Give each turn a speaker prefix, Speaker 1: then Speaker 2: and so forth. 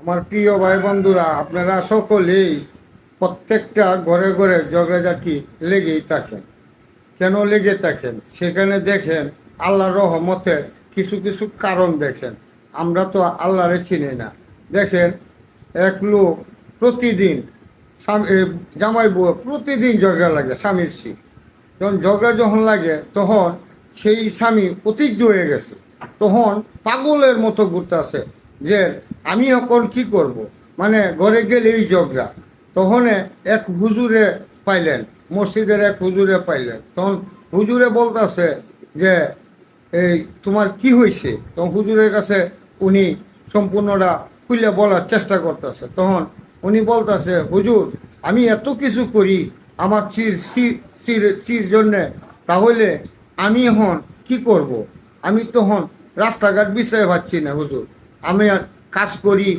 Speaker 1: আমার প্রিয় ভাই বন্ধুরা, আপনারা সকলেই প্রত্যেকটা ঘরে ঘরে ঝগড়াঝাটি লেগেই থাকেন। কেন লেগে থাকেন? সেখানে দেখেন আল্লাহর রহমতের কিছু কিছু কারণ দেখেন। আমরা তো আল্লাহরে চিনি না। দেখেন, এক লোক প্রতিদিন জামাই বউ প্রতিদিন ঝগড়া লাগে স্বামীর সি। যখন ঝগড়া যখন লাগে তখন সেই স্বামী ঐতিহ্য হয়ে গেছে, তখন পাগলের মতো ঘুরতেছে যে আমি এখন কি করব। মানে ঘরে গেলেই ঝগড়া। তখন এক হুজুরে পাইলেন, মসজিদের এক হুজুরে পাইলেন। তখন হুজুরে বলতেছে যে এই তোমার কি হয়েছে। তখন হুজুরের কাছে উনি সম্পূর্ণটা খুলে বলার চেষ্টা করতেছে। তখন উনি বলতেছে, হুজুর আমি এত কিছু করি আমার চির জন্যে, তাহলে আমি এখন কি করব? আমি তখন রাস্তাঘাট বিষয়ে পাচ্ছি না হুজুর। আমি আর কাজ করি,